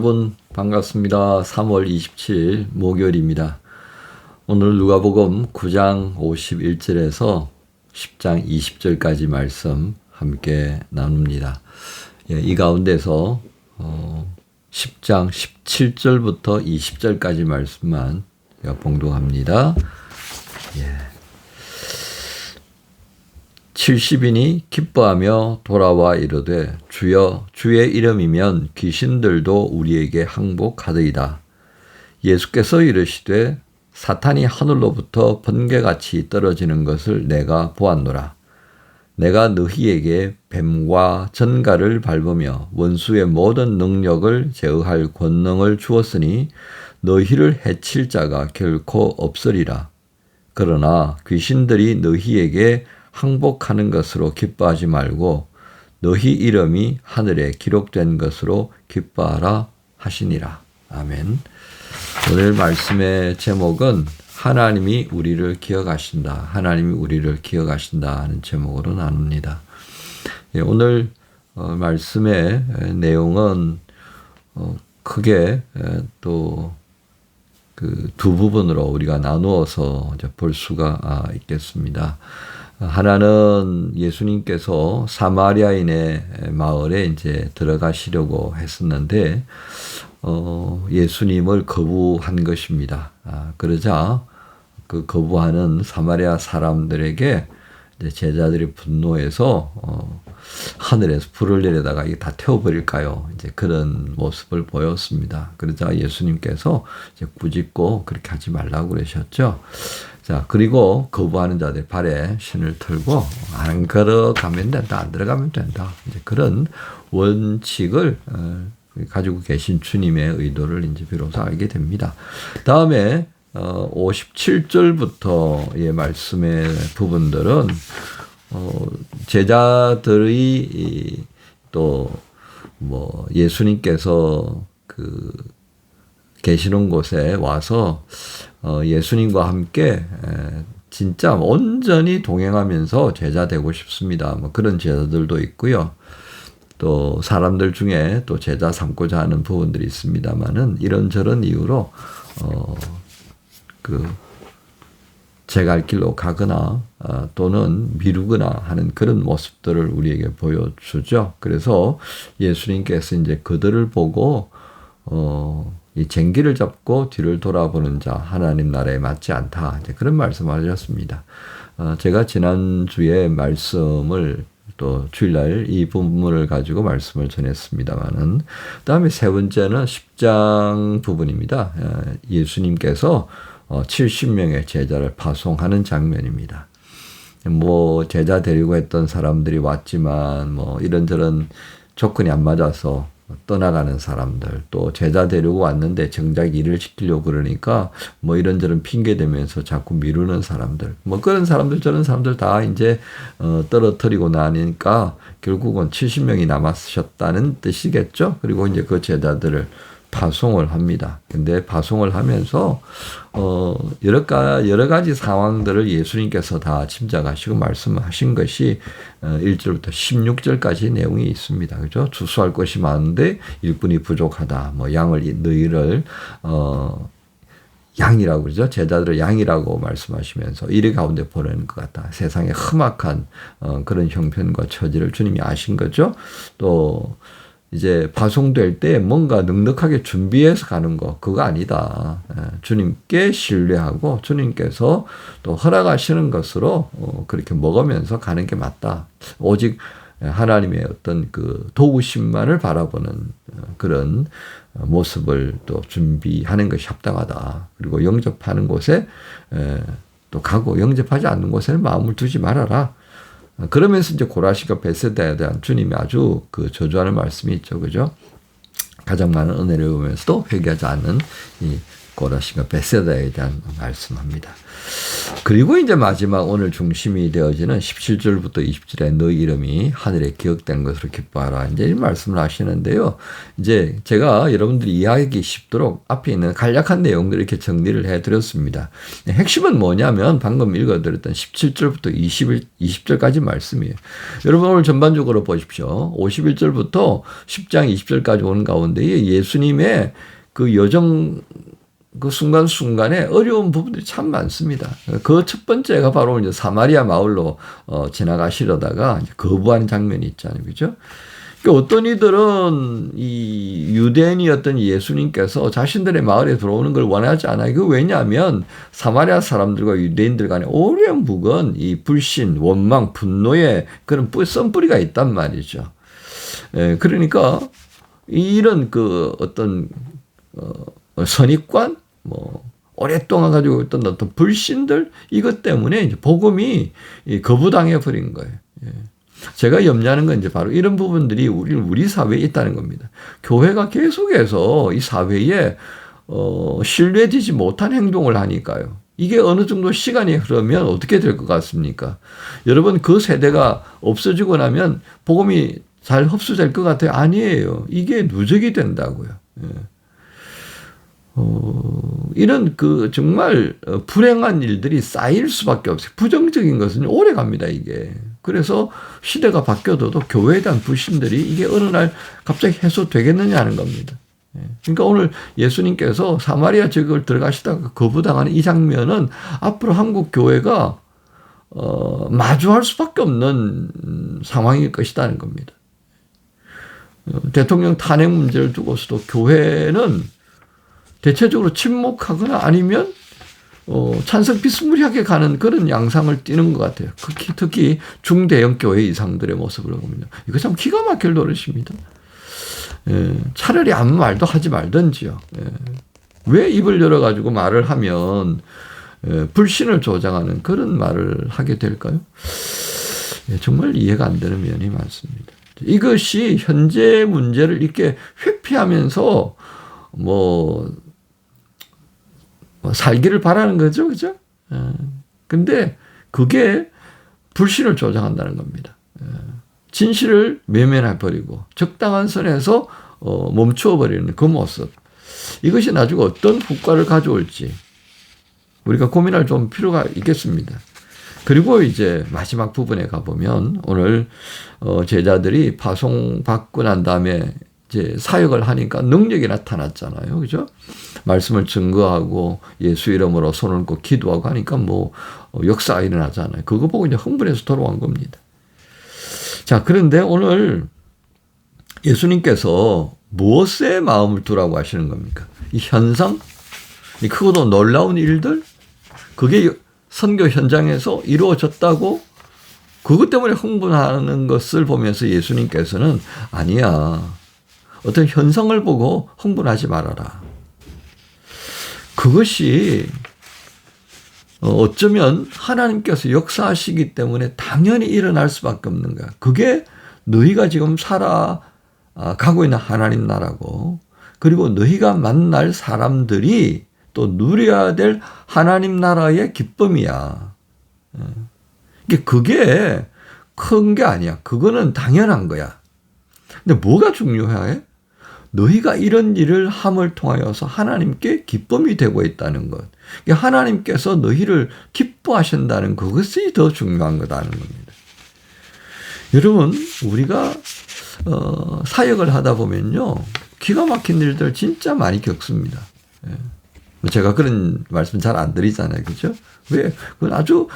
여러분 반갑습니다. 3월 27일 목요일입니다. 오늘 누가복음 9장 51절에서 10장 20절까지 말씀 함께 나눕니다. 이 가운데서 10장 17절부터 20절까지 말씀만 봉독합니다. 70인이 기뻐하며 돌아와 이르되 주여 주의 이름이면 귀신들도 우리에게 항복하더이다. 예수께서 이르시되 사탄이 하늘로부터 번개같이 떨어지는 것을 내가 보았노라. 내가 너희에게 뱀과 전갈을 밟으며 원수의 모든 능력을 제어할 권능을 주었으니 너희를 해칠 자가 결코 없으리라. 그러나 귀신들이 너희에게 항복하는 것으로 기뻐하지 말고 너희 이름이 하늘에 기록된 것으로 기뻐하라 하시니라. 아멘. 오늘 말씀의 제목은 하나님이 우리를 기억하신다. 하나님이 우리를 기억하신다 하는 제목으로 나눕니다. 오늘 말씀의 내용은 크게 또 그 두 부분으로 우리가 나누어서 볼 수가 있겠습니다. 하나는 예수님께서 사마리아인의 마을에 이제 들어가시려고 했었는데, 예수님을 거부한 것입니다. 그러자 그 거부하는 사마리아 사람들에게 이제 제자들이 분노해서, 하늘에서 불을 내려다가 이게 다 태워버릴까요? 이제 그런 모습을 보였습니다. 그러자 예수님께서 이제 꾸짖고 그렇게 하지 말라고 그러셨죠. 자, 그리고 거부하는 자들 발에 신을 털고 안 걸어가면 된다, 안 들어가면 된다. 이제 그런 원칙을 가지고 계신 주님의 의도를 이제 비로소 알게 됩니다. 다음에 57절부터의 말씀의 부분들은 제자들이 또 뭐 예수님께서 그 계시는 곳에 와서 예수님과 함께 진짜 온전히 동행하면서 제자 되고 싶습니다. 뭐 그런 제자들도 있고요. 또 사람들 중에 또 제자 삼고자 하는 부분들이 있습니다만은 이런저런 이유로 제 갈 길로 가거나 또는 미루거나 하는 그런 모습들을 우리에게 보여주죠. 그래서 예수님께서 이제 그들을 보고 이 쟁기를 잡고 뒤를 돌아보는 자 하나님 나라에 맞지 않다. 이제 그런 말씀을 하셨습니다. 제가 지난주에 말씀을 또 주일날 이 부분을 가지고 말씀을 전했습니다만은 그다음에 세 번째는 10장 부분입니다. 예수님께서 70명의 제자를 파송하는 장면입니다. 뭐 제자 데리고 했던 사람들이 왔지만 뭐 이런저런 조건이 안 맞아서 떠나가는 사람들, 또 제자 데리고 왔는데 정작 일을 시키려고 그러니까 뭐 이런저런 핑계 대면서 자꾸 미루는 사람들, 뭐 그런 사람들 저런 사람들 다 이제 떨어뜨리고 나니까 결국은 70명이 남았셨다는 뜻이겠죠. 그리고 이제 그 제자들을 파송을 합니다. 근데 파송을 하면서 여러 가지 상황들을 예수님께서 다 짐작하시고 말씀하신 것이 1절부터 16절까지 내용이 있습니다. 그죠? 주수할 것이 많은데 일꾼이 부족하다. 뭐 너희를 양이라고 그러죠. 제자들을 양이라고 말씀하시면서 이리 가운데 보내는 것 같다. 세상에 험악한 그런 형편과 처지를 주님이 아신 거죠. 또 이제 파송될 때 뭔가 넉넉하게 준비해서 가는 거 그거 아니다. 주님께 신뢰하고 주님께서 또 허락하시는 것으로 그렇게 먹으면서 가는 게 맞다. 오직 하나님의 어떤 그 도우심만을 바라보는 그런 모습을 또 준비하는 것이 합당하다. 그리고 영접하는 곳에 또 가고 영접하지 않는 곳에는 마음을 두지 말아라. 그러면서 이제 고라시가 베세다에 대한 주님이 아주 그 저주하는 말씀이 있죠. 그죠? 가장 많은 은혜를 보면서도 회개하지 않는 이 고라신과 베세다에 대한 말씀합니다. 그리고 이제 마지막 오늘 중심이 되어지는 17절부터 20절에 너희 이름이 하늘에 기억된 것으로 기뻐하라. 이제 이 말씀을 하시는데요. 이제 제가 여러분들이 이해하기 쉽도록 앞에 있는 간략한 내용들을 이렇게 정리를 해드렸습니다. 핵심은 뭐냐면 방금 읽어드렸던 17절부터 20절까지 말씀이에요. 여러분 오늘 전반적으로 보십시오. 51절부터 10장 20절까지 오는 가운데 예수님의 그 여정 그 순간순간에 어려운 부분들이 참 많습니다. 그 첫 번째가 바로 이제 사마리아 마을로 지나가시려다가 거부하는 장면이 있잖아요. 그죠? 그러니까 어떤 이들은 이 유대인이었던 예수님께서 자신들의 마을에 들어오는 걸 원하지 않아요. 그 왜냐하면 사마리아 사람들과 유대인들 간에 오래 묵은 이 불신, 원망, 분노의 그런 썬뿌리가 있단 말이죠. 그러니까 이런 그 어떤 선입관, 오랫동안 가지고 있던 어떤 불신들, 이것 때문에 이제 복음이 거부당해 버린 거예요. 제가 염려하는 건 이제 바로 이런 부분들이 우리 사회에 있다는 겁니다. 교회가 계속해서 이 사회에, 신뢰되지 못한 행동을 하니까요. 이게 어느 정도 시간이 흐르면 어떻게 될 것 같습니까? 여러분, 그 세대가 없어지고 나면 복음이 잘 흡수될 것 같아요? 아니에요. 이게 누적이 된다고요. 이런 그 정말 불행한 일들이 쌓일 수밖에 없어요. 부정적인 것은 오래 갑니다, 이게. 그래서 시대가 바뀌어도 교회에 대한 불신들이 이게 어느 날 갑자기 해소되겠느냐 하는 겁니다. 그러니까 오늘 예수님께서 사마리아 지역을 들어가시다가 거부당하는 이 장면은 앞으로 한국 교회가 마주할 수밖에 없는 상황일 것이라는 겁니다. 대통령 탄핵 문제를 두고서도 교회는 대체적으로 침묵하거나 아니면 찬성 비스무리하게 가는 그런 양상을 띠는 것 같아요. 특히 중대형 교회 이상들의 모습을 보면 이거 참 기가 막힐 노릇입니다. 차라리 아무 말도 하지 말든지요. 왜 입을 열어가지고 말을 하면 불신을 조장하는 그런 말을 하게 될까요? 정말 이해가 안 되는 면이 많습니다. 이것이 현재 문제를 이렇게 회피하면서 살기를 바라는 거죠. 그죠? 근데 그게 불신을 조장한다는 겁니다. 진실을 외면해버리고 적당한 선에서 멈추어버리는 그 모습. 이것이 나중에 어떤 후과를 가져올지 우리가 고민할 좀 필요가 있겠습니다. 그리고 이제 마지막 부분에 가보면 오늘 제자들이 파송받고 난 다음에 이제 사역을 하니까 능력이 나타났잖아요. 그죠? 말씀을 증거하고 예수 이름으로 손을 얹고 기도하고 하니까 역사가 일어나잖아요. 그거 보고 이제 흥분해서 돌아온 겁니다. 자, 그런데 오늘 예수님께서 무엇에 마음을 두라고 하시는 겁니까? 이 현상? 이 크고도 놀라운 일들? 그게 선교 현장에서 이루어졌다고? 그것 때문에 흥분하는 것을 보면서 예수님께서는 아니야. 어떤 현상을 보고 흥분하지 말아라. 그것이 어쩌면 하나님께서 역사하시기 때문에 당연히 일어날 수밖에 없는 거야. 그게 너희가 지금 살아가고 있는 하나님 나라고, 그리고 너희가 만날 사람들이 또 누려야 될 하나님 나라의 기쁨이야. 그게 큰 게 아니야. 그거는 당연한 거야. 근데 뭐가 중요해? 너희가 이런 일을 함을 통하여서 하나님께 기쁨이 되고 있다는 것. 하나님께서 너희를 기뻐하신다는 그것이 더 중요한 거다는 겁니다. 여러분, 우리가 사역을 하다 보면요, 기가 막힌 일들 진짜 많이 겪습니다. 제가 그런 말씀 잘 안 드리잖아요. 그죠? 왜? 그건 아주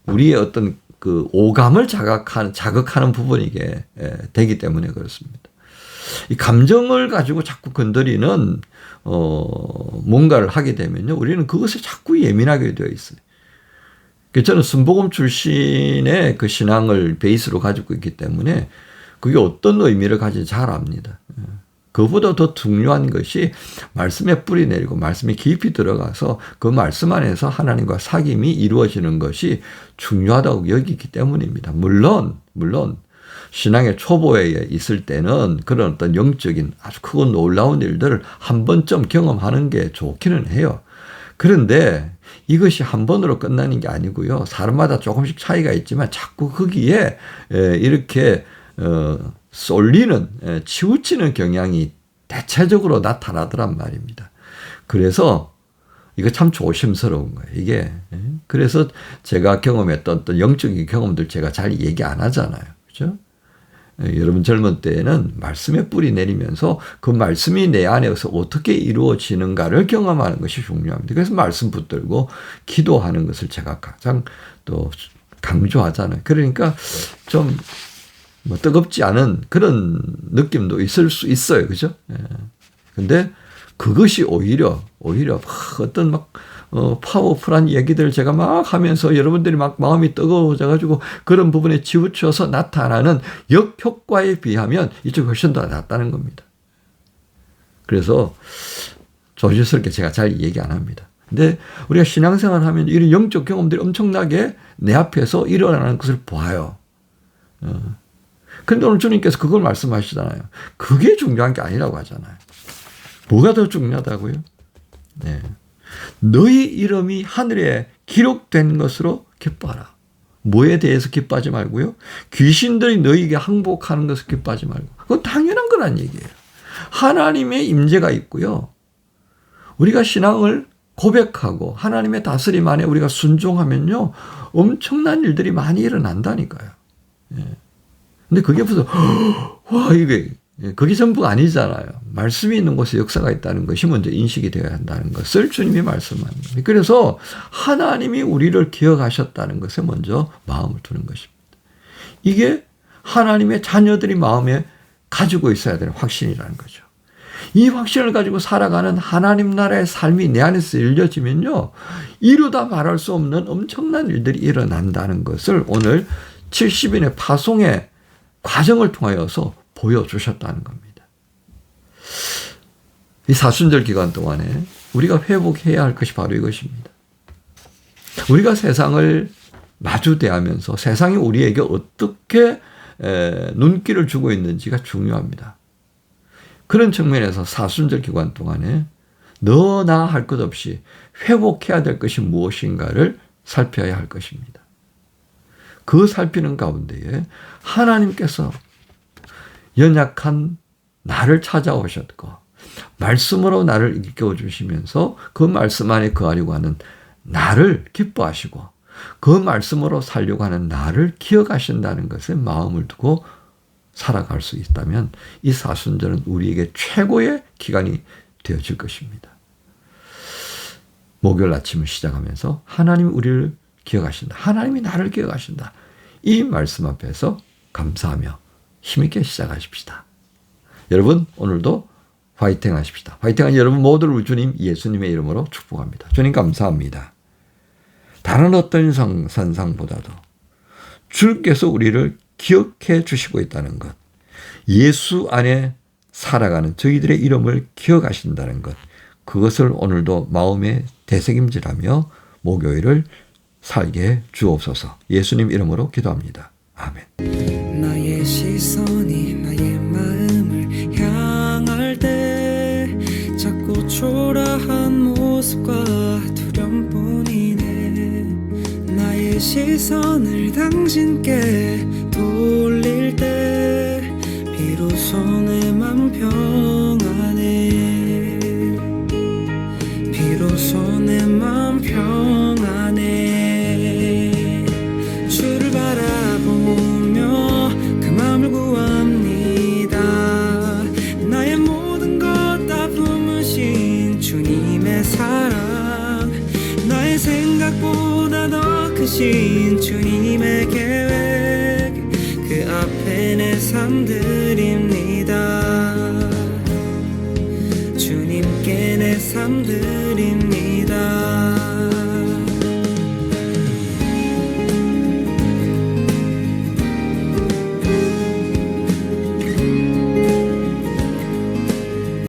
우리의 어떤 그 오감을 자극하는 부분이 되기 때문에 그렇습니다. 이 감정을 가지고 자꾸 건드리는 뭔가를 하게 되면요, 우리는 그것에 자꾸 예민하게 되어 있어요. 저는 순복음 출신의 그 신앙을 베이스로 가지고 있기 때문에 그게 어떤 의미를 가지는지 잘 압니다. 그보다 더 중요한 것이 말씀에 뿌리 내리고 말씀에 깊이 들어가서 그 말씀 안에서 하나님과 사귐이 이루어지는 것이 중요하다고 여기기 때문입니다. 물론 신앙의 초보에 있을 때는 그런 어떤 영적인 아주 크고 놀라운 일들을 한 번쯤 경험하는 게 좋기는 해요. 그런데 이것이 한 번으로 끝나는 게 아니고요. 사람마다 조금씩 차이가 있지만 자꾸 거기에 이렇게 쏠리는, 치우치는 경향이 대체적으로 나타나더란 말입니다. 그래서 이거 참 조심스러운 거예요. 이게. 그래서 제가 경험했던 어떤 영적인 경험들 제가 잘 얘기 안 하잖아요. 그죠? 여러분 젊은 때에는 말씀에 뿌리 내리면서 그 말씀이 내 안에서 어떻게 이루어지는가를 경험하는 것이 중요합니다. 그래서 말씀 붙들고 기도하는 것을 제가 가장 또 강조하잖아요. 그러니까 좀 뭐 뜨겁지 않은 그런 느낌도 있을 수 있어요. 그죠? 근데 그것이 오히려 어떤 파워풀한 얘기들 제가 막 하면서 여러분들이 막 마음이 뜨거워져가지고 그런 부분에 치우쳐서 나타나는 역효과에 비하면 이쪽이 훨씬 더 낫다는 겁니다. 그래서 조심스럽게 제가 잘 얘기 안 합니다. 근데 우리가 신앙생활 하면 이런 영적 경험들이 엄청나게 내 앞에서 일어나는 것을 봐요. 그런데 오늘 주님께서 그걸 말씀하시잖아요. 그게 중요한 게 아니라고 하잖아요. 뭐가 더 중요하다고요? 네. 너희 이름이 하늘에 기록된 것으로 기뻐하라. 뭐에 대해서 기뻐하지 말고요. 귀신들이 너희에게 항복하는 것을 기뻐하지 말고. 그건 당연한 거란 얘기예요. 하나님의 임재가 있고요. 우리가 신앙을 고백하고 하나님의 다스림 안에 우리가 순종하면요. 엄청난 일들이 많이 일어난다니까요. 예. 근데 그게 무슨 와 이게 그게 전부가 아니잖아요. 말씀이 있는 곳에 역사가 있다는 것이 먼저 인식이 되어야 한다는 것을 주님이 말씀하는 겁니다. 그래서 하나님이 우리를 기억하셨다는 것에 먼저 마음을 두는 것입니다. 이게 하나님의 자녀들이 마음에 가지고 있어야 되는 확신이라는 거죠. 이 확신을 가지고 살아가는 하나님 나라의 삶이 내 안에서 열려지면요. 이루다 말할 수 없는 엄청난 일들이 일어난다는 것을 오늘 70인의 파송의 과정을 통하여서 보여주셨다는 겁니다. 이 사순절 기간 동안에 우리가 회복해야 할 것이 바로 이것입니다. 우리가 세상을 마주대하면서 세상이 우리에게 어떻게 눈길을 주고 있는지가 중요합니다. 그런 측면에서 사순절 기간 동안에 너나 할 것 없이 회복해야 될 것이 무엇인가를 살펴야 할 것입니다. 그 살피는 가운데에 하나님께서 연약한 나를 찾아오셨고 말씀으로 나를 일깨워 주시면서 그 말씀 안에 거하려고 하는 나를 기뻐하시고 그 말씀으로 살려고 하는 나를 기억하신다는 것에 마음을 두고 살아갈 수 있다면 이 사순절은 우리에게 최고의 기간이 되어질 것입니다. 목요일 아침을 시작하면서 하나님이 우리를 기억하신다. 하나님이 나를 기억하신다. 이 말씀 앞에서 감사하며 힘있게 시작하십시다. 여러분 오늘도 화이팅 하십시다. 화이팅한 여러분 모두를 주님 예수님의 이름으로 축복합니다. 주님 감사합니다. 다른 어떤 산상보다도 주께서 우리를 기억해 주시고 있다는 것, 예수 안에 살아가는 저희들의 이름을 기억하신다는 것, 그것을 오늘도 마음에 되새김질하며 목요일을 살게 주옵소서. 예수님 이름으로 기도합니다. 아멘. 나의 시선이 나의 마음을 향할 때 자꾸 초라한 모습과 두려움뿐이네. 나의 시선을 당신께 돌릴 때 비로소 내 맘 평안해. 비로소 내 맘 평안해. 주를 바라보며 그 맘을 구합니다. 나의 모든 것 다 품으신 주님의 사랑, 나의 생각보다 더 크신 주님의 계획, 그 앞에 내 삶 드립니다. 주님께 내 삶 드립니다.